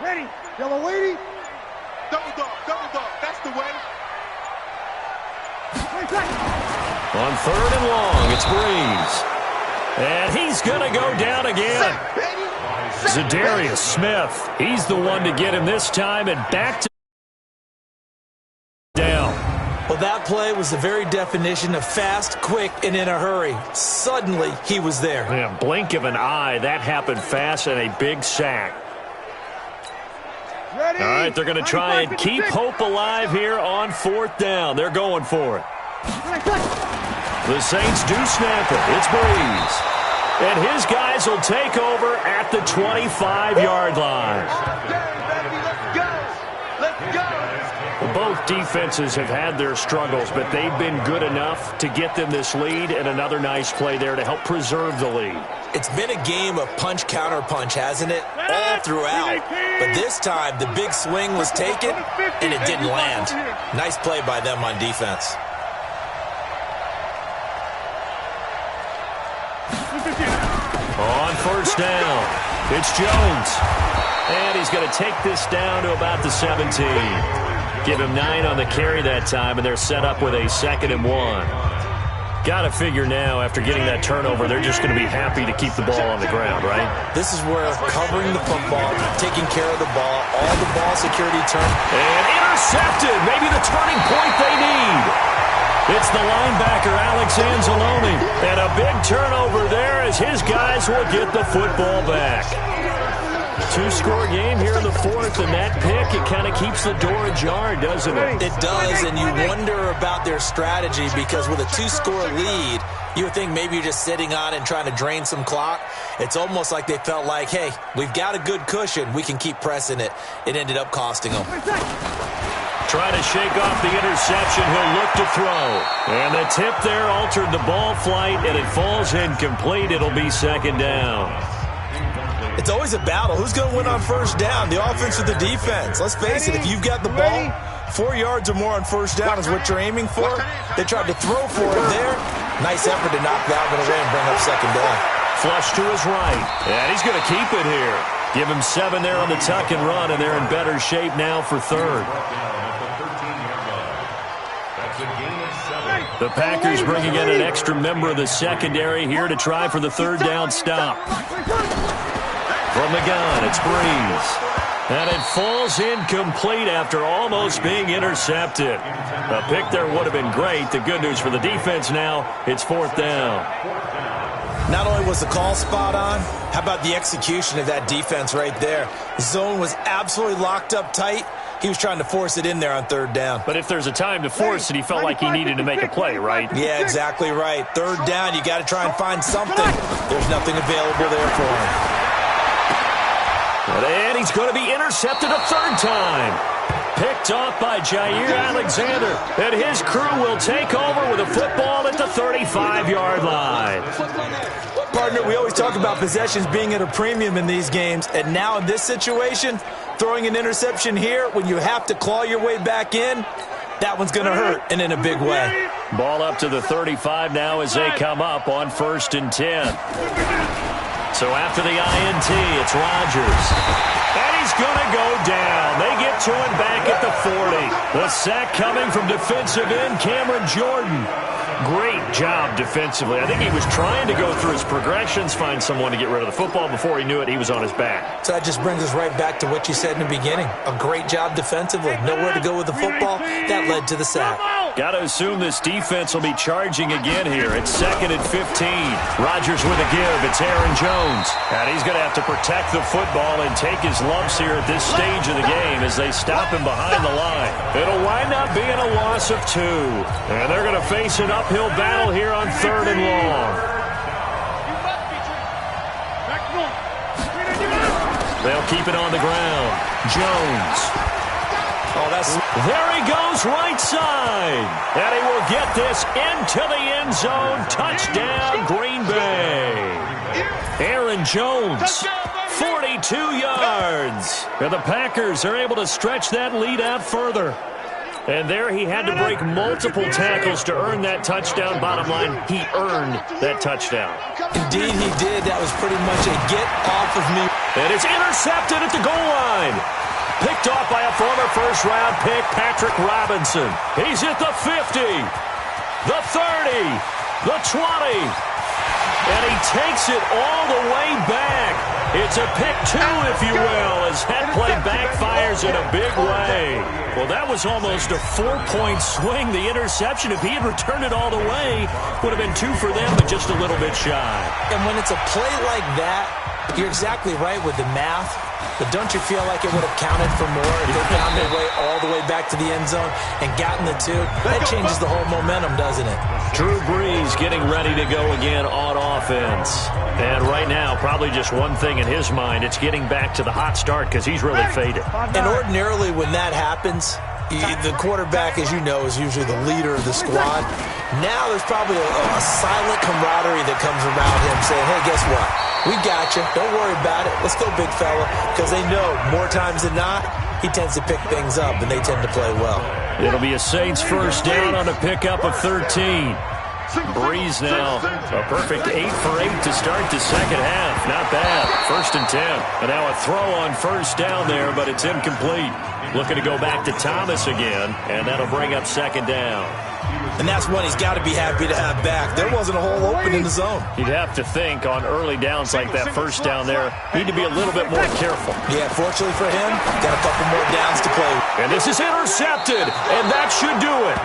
Ready. Yellow lady. Double dog. That's the way. On 3rd and long, it's Breeze. And he's going to go down again. Zadarius Smith. He's the one to get him this time, and back to down. Well, that play was the very definition of fast, quick, and in a hurry. Suddenly, he was there. Yeah, blink of an eye. That happened fast, and a big sack. Ready. All right, they're going to try and keep hope alive here on 4th down. They're going for it. The Saints do snap it. It's Breeze. And his guys will take over at the 25-yard line. Let's go. Both defenses have had their struggles, but they've been good enough to get them this lead, and another nice play there to help preserve the lead. It's been a game of punch-counter-punch, hasn't it? All throughout. But this time, the big swing was taken, and it didn't land. Nice play by them on defense. On 1st down, it's Jones. And he's going to take this down to about the 17. Give him 9 on the carry that time, and they're set up with a 2nd and 1. Got to figure now, after getting that turnover, they're just going to be happy to keep the ball on the ground, right? This is where covering the football, taking care of the ball, all the ball security turn. And intercepted. Maybe the turning point they need. It's the linebacker, Alex Anzalone. And a big turnover there as his guys will get the football back. 2-score game here in the 4th, and that pick, it kind of keeps the door ajar, doesn't it? It does, and you wonder about their strategy because with a 2-score lead, you would think maybe you're just sitting on it and trying to drain some clock. It's almost like they felt like, hey, we've got a good cushion. We can keep pressing it. It ended up costing them. Trying to shake off the interception. He'll look to throw. And the tip there altered the ball flight, and it falls incomplete. It'll be 2nd down. It's always a battle. Who's going to win on 1st down, the offense or the defense? Let's face it, if you've got the ball, 4 yards or more on 1st down is what you're aiming for. They tried to throw for it there. Nice effort to knock that one away and bring up 2nd down. Flush to his right. And he's going to keep it here. Give him 7 there on the tuck and run, and they're in better shape now for 3rd. The Packers bringing in an extra member of the secondary here to try for the 3rd down stop. From the gun, it's Breeze. And it falls incomplete after almost being intercepted. A pick there would have been great. The good news for the defense now, it's 4th down. Not only was the call spot on, how about the execution of that defense right there? The zone was absolutely locked up tight. He was trying to force it in there on 3rd down. But if there's a time to force it, he felt like he needed to make a play, right? Yeah, exactly right. 3rd down, you got to try and find something. There's nothing available there for him. And he's going to be intercepted a 3rd time. Picked off by Jair Alexander. And his crew will take over with a football at the 35-yard line. Partner, we always talk about possessions being at a premium in these games. And now in this situation, throwing an interception here when you have to claw your way back in, that one's going to hurt, and in a big way. Ball up to the 35 now as they come up on 1st and 10. So after the INT, it's Rodgers. And he's going to go down. They get to him back at the 40. The sack coming from defensive end Cameron Jordan. Great job defensively. I think he was trying to go through his progressions, find someone to get rid of the football. Before he knew it, he was on his back. So that just brings us right back to what you said in the beginning. A great job defensively. Nowhere to go with the football. That led to the sack. Got to assume this defense will be charging again here. It's 2nd and 15. Rodgers with a give. It's Aaron Jones. And he's going to have to protect the football and take his lumps here at this stage of the game as they stop him behind the line. It'll wind up being a loss of 2. And they're going to face an uphill battle here on 3rd and long. They'll keep it on the ground. Jones. Oh, there he goes right side. And he will get this into the end zone. Touchdown, Green Bay. Aaron Jones, 42 yards. And the Packers are able to stretch that lead out further. And there he had to break multiple tackles to earn that touchdown. Bottom line, he earned that touchdown. Indeed he did. That was pretty much a get off of me. And it's intercepted at the goal line. Picked off by a former first-round pick, Patrick Robinson. He's at the 50, the 30, the 20. And he takes it all the way back. It's a pick two, if you will, as that play backfires in a big way. Well, that was almost a 4-point swing. The interception, if he had returned it all the way, would have been 2 for them, but just a little bit shy. And when it's a play like that, you're exactly right with the math. But don't you feel like it would have counted for more if they found their way all the way back to the end zone and gotten the 2? That changes the whole momentum, doesn't it? Drew Brees getting ready to go again on offense. And right now, probably just one thing in his mind. It's getting back to the hot start because he's really faded. And ordinarily when that happens, the quarterback, as you know, is usually the leader of the squad. Now there's probably a silent camaraderie that comes around him saying, hey, guess what? We got you. Don't worry about it. Let's go, big fella. Because they know more times than not, he tends to pick things up, and they tend to play well. It'll be a Saints first down on a pickup of 13. Breeze now, a perfect 8 for 8 to start the second half. Not bad. 1st and 10. And now a throw on first down there, but it's incomplete. Looking to go back to Thomas again, and that'll bring up second down. And that's one he's got to be happy to have back. There wasn't a hole open in the zone. You'd have to think on early downs like that first down there, need to be a little bit more careful. Yeah, fortunately for him, got a couple more downs to play. And this is intercepted, and that should do it.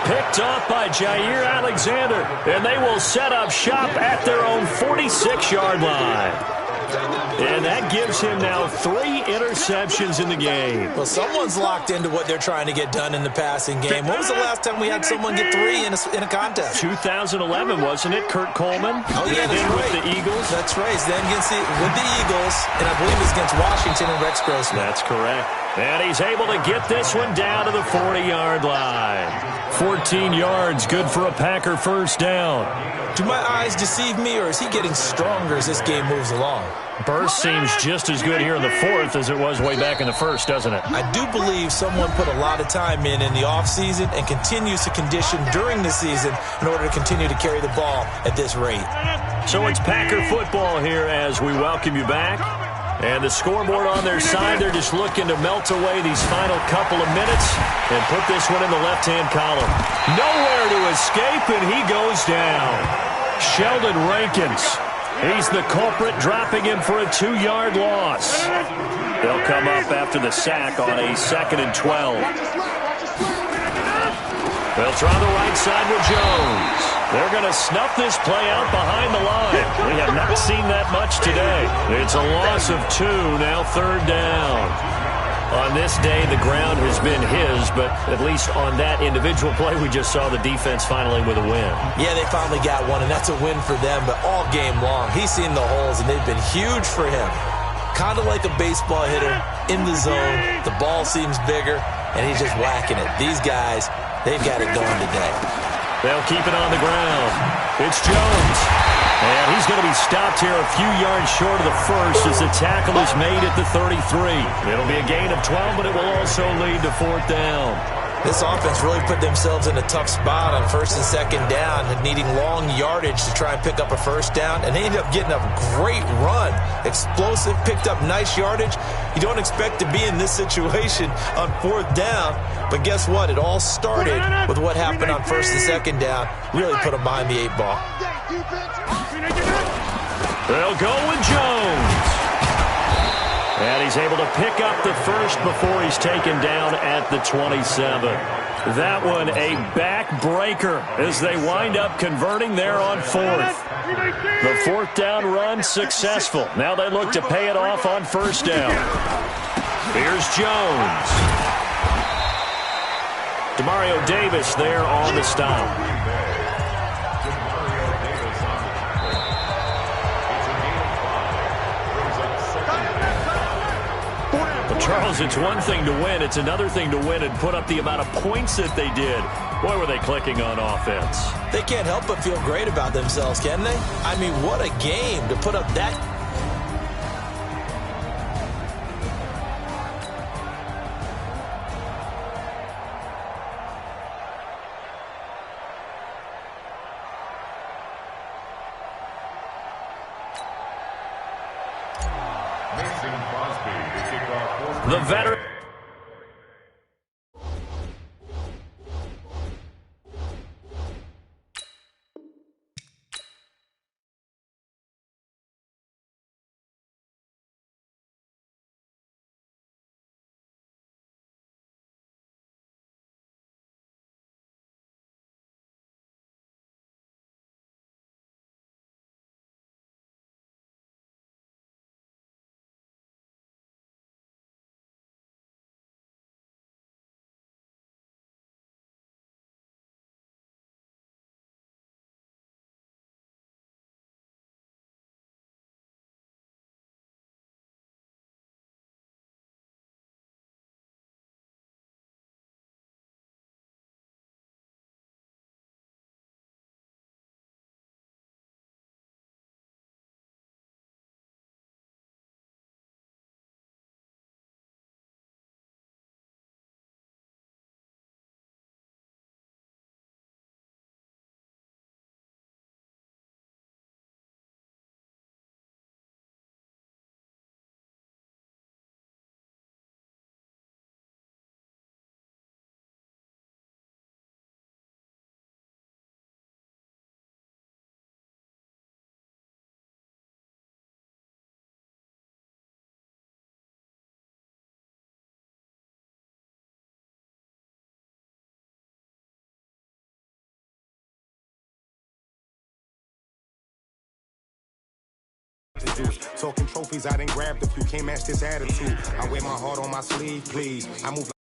Picked off by Jair Alexander, and they will set up shop at their own 46-yard line. And that gives him now 3 interceptions in the game. Well, someone's locked into what they're trying to get done in the passing game. When was the last time we had someone get 3 in a contest? 2011, wasn't it? Kurt Coleman? Oh, yeah, that's right. With the Eagles? That's right. Then with the Eagles, and I believe it's against Washington and Rex Grossman. That's correct. And he's able to get this one down to the 40-yard line. 14 yards, good for a Packer first down. Do my eyes deceive me, or is he getting stronger as this game moves along? Burst seems just as good here in the 4th as it was way back in the 1st, doesn't it? I do believe someone put a lot of time in the offseason and continues to condition during the season in order to continue to carry the ball at this rate. So it's Packer football here as we welcome you back. And the scoreboard on their side, they're just looking to melt away these final couple of minutes and put this one in the left-hand column. Nowhere to escape, and he goes down. Sheldon Rankins. He's the culprit, dropping him for a 2-yard loss. They'll come up after the sack on a 2nd and 12. They'll try the right side with Jones. They're going to snuff this play out behind the line. We have not seen that much today. It's a loss of 2, now 3rd down. On this day, the ground has been his, but at least on that individual play, we just saw the defense finally with a win. Yeah, they finally got one, and that's a win for them, but all game long, he's seen the holes, and they've been huge for him. Kind of like a baseball hitter in the zone. The ball seems bigger, and he's just whacking it. These guys, they've got it going today. They'll keep it on the ground. It's Jones. And he's going to be stopped here a few yards short of the first as the tackle is made at the 33. It'll be a gain of 12, but it will also lead to 4th down. This offense really put themselves in a tough spot on 1st and 2nd down, needing long yardage to try and pick up a first down, and they ended up getting a great run. Explosive, picked up nice yardage. You don't expect to be in this situation on 4th down, but guess what? It all started with what happened on 1st and 2nd down. Really put them behind the 8 ball. They'll go with Jones. And he's able to pick up the first before he's taken down at the 27. That one a backbreaker as they wind up converting there on 4th. The 4th down run successful. Now they look to pay it off on 1st down. Here's Jones. Demario Davis there on the stop. Charles, it's one thing to win. It's another thing to win and put up the amount of points that they did. Boy, were they clicking on offense. They can't help but feel great about themselves, can they? I mean, what a game to put up that. The veteran. Talking trophies, I didn't grab the few. Can't match this attitude. I wear my heart on my sleeve, please. I move